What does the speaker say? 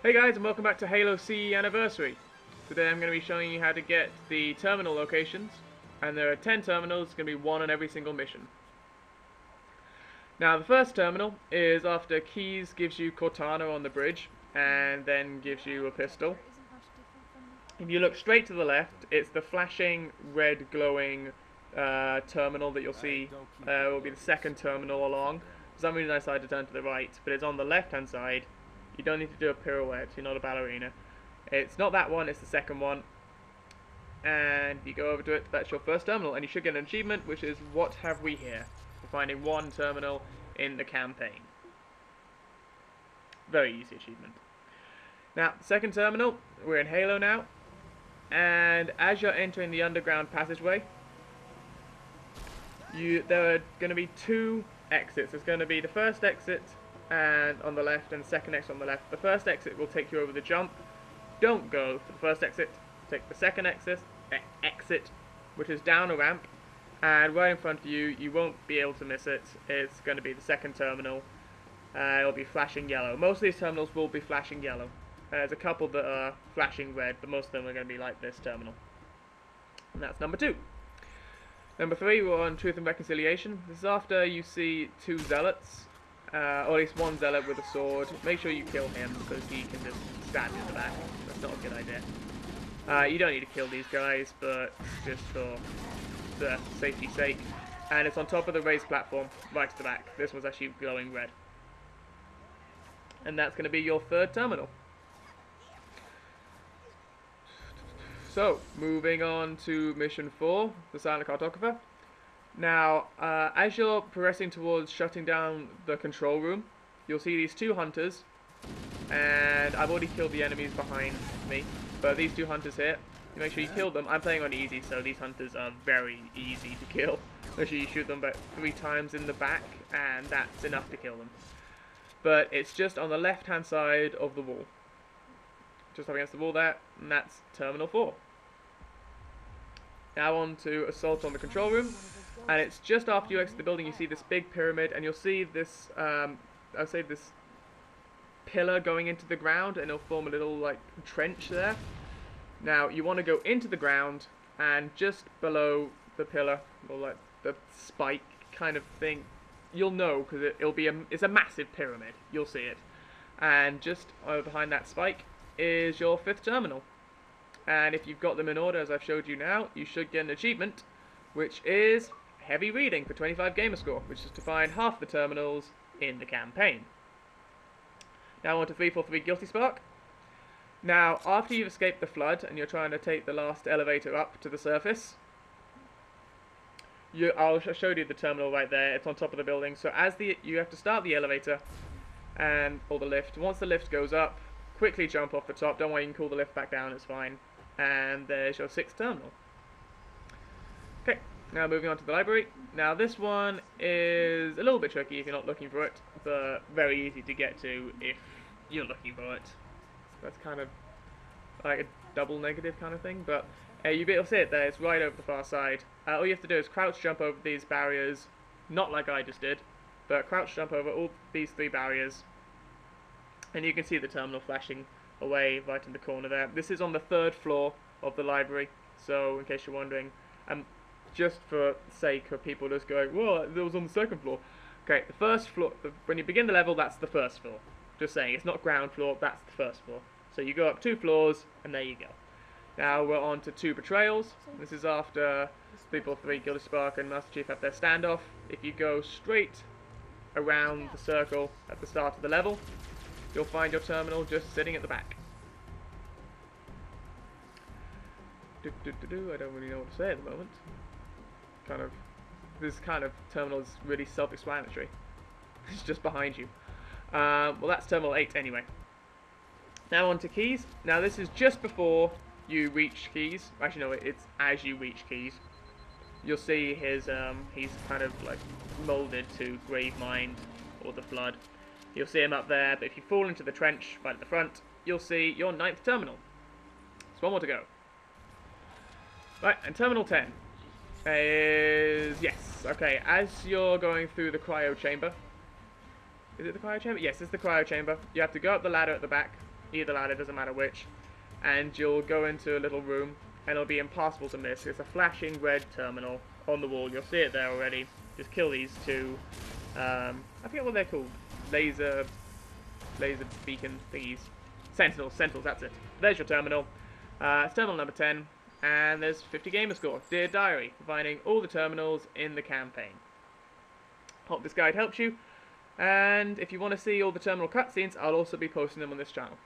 Hey guys, and welcome back to Halo CE Anniversary. Today I'm going to be showing you how to get the terminal locations, and there are 10 terminals. It's going to be one on every single mission. Now the first terminal is after Keyes gives you Cortana on the bridge, and then gives you a pistol. If you look straight to the left, it's the flashing red glowing terminal that you'll see will be the second terminal along. For some reason I decided to turn to the right, but it's on the left hand side. You don't need to do a pirouette, you're not a ballerina. It's not that one, it's the second one. And you go over to it, that's your first terminal, and you should get an achievement, which is What Have We Here? For finding one terminal in the campaign. Very easy achievement. Now, second terminal, we're in Halo now, and as you're entering the underground passageway, there are going to be two exits. There's going to be the first exit and on the left, and the second exit on the left. The first exit will take you over the jump. Don't go for the first exit. Take the second exit, which is down a ramp, and right in front of you. You won't be able to miss it. It's going to be the second terminal. It'll be flashing yellow. Most of these terminals will be flashing yellow. There's a couple that are flashing red, but most of them are going to be like this terminal. And that's number 2. Number 3, we're on Truth and Reconciliation. This is after you see 2 zealots. Or at least one zealot with a sword. Make sure you kill him, because he can just stab you in the back. That's not a good idea. You don't need to kill these guys, but just for the safety's sake. And it's on top of the raised platform, right to the back. This one's actually glowing red. And that's going to be your third terminal. So, moving on to Mission 4, the Silent Cartographer. Now, as you're progressing towards shutting down the control room, you'll see these 2 hunters, and I've already killed the enemies behind me, but these 2 hunters here, you make sure you kill them. I'm playing on easy, so these hunters are very easy to kill. Make sure you shoot them about 3 times in the back, and that's enough to kill them. But it's just on the left-hand side of the wall. Just up against the wall there, and that's Terminal 4. Now on to Assault on the Control Room. And it's just after you exit the building, you see this big pyramid, and you'll see this, I'll say this pillar going into the ground, and it'll form a little, like, trench there. Now, you want to go into the ground, and just below the pillar, or like the spike kind of thing, you'll know, because it's a massive pyramid, you'll see it. And just behind that spike is your 5th terminal. And if you've got them in order, as I've showed you now, you should get an achievement, which is Heavy Reading for 25 gamer score, which is to find half the terminals in the campaign. Now on to 343 Guilty Spark. Now, after you've escaped the flood and you're trying to take the last elevator up to the surface, I'll show you the terminal right there. It's on top of the building. So you have to start the elevator or the lift. Once the lift goes up, quickly jump off the top. Don't worry, you can call the lift back down. It's fine. And there's your 6th terminal. Okay. Now moving on to the library. Now this one is a little bit tricky if you're not looking for it, but very easy to get to if you're looking for it. That's kind of like a double negative kind of thing, but you'll be able to see it there. It's right over the far side. All you have to do is crouch jump over these barriers, not like I just did, but crouch jump over all these 3 barriers, and you can see the terminal flashing away right in the corner there. This is on the 3rd floor of the library, so in case you're wondering. Just for sake of people just going, well, it was on the 2nd floor. Okay, the 1st floor, when you begin the level, that's the 1st floor. Just saying, it's not ground floor, that's the 1st floor. So you go up 2 floors, and there you go. Now we're on to 2 betrayals. This is after 343 Guilty Spark and Master Chief have their standoff. If you go straight around the circle at the start of the level, you'll find your terminal just sitting at the back. I don't really know what to say at the moment. This kind of terminal is really self-explanatory. It's just behind you. Well, that's Terminal 8 anyway. Now on to Keyes. Now this is just before you reach Keyes. Actually, no, it's as you reach Keyes. You'll see he's kind of like molded to Gravemind or the Flood. You'll see him up there, but if you fall into the trench right at the front, you'll see your 9th terminal. There's one more to go. Right, and Terminal 10 is, yes, okay, as you're going through the cryo chamber, is it the cryo chamber? Yes, it's the cryo chamber. You have to go up the ladder at the back, either ladder, doesn't matter which, and you'll go into a little room, and it'll be impossible to miss. It's a flashing red terminal on the wall. You'll see it there already. Just kill these two. I forget what they're called. Laser beacon thingies. Sentinels, that's it. There's your terminal. It's terminal number 10, and there's 50 gamer score. Dear Diary, providing all the terminals in the campaign. Hope this guide helps you, and if you want to see all the terminal cutscenes, I'll also be posting them on this channel.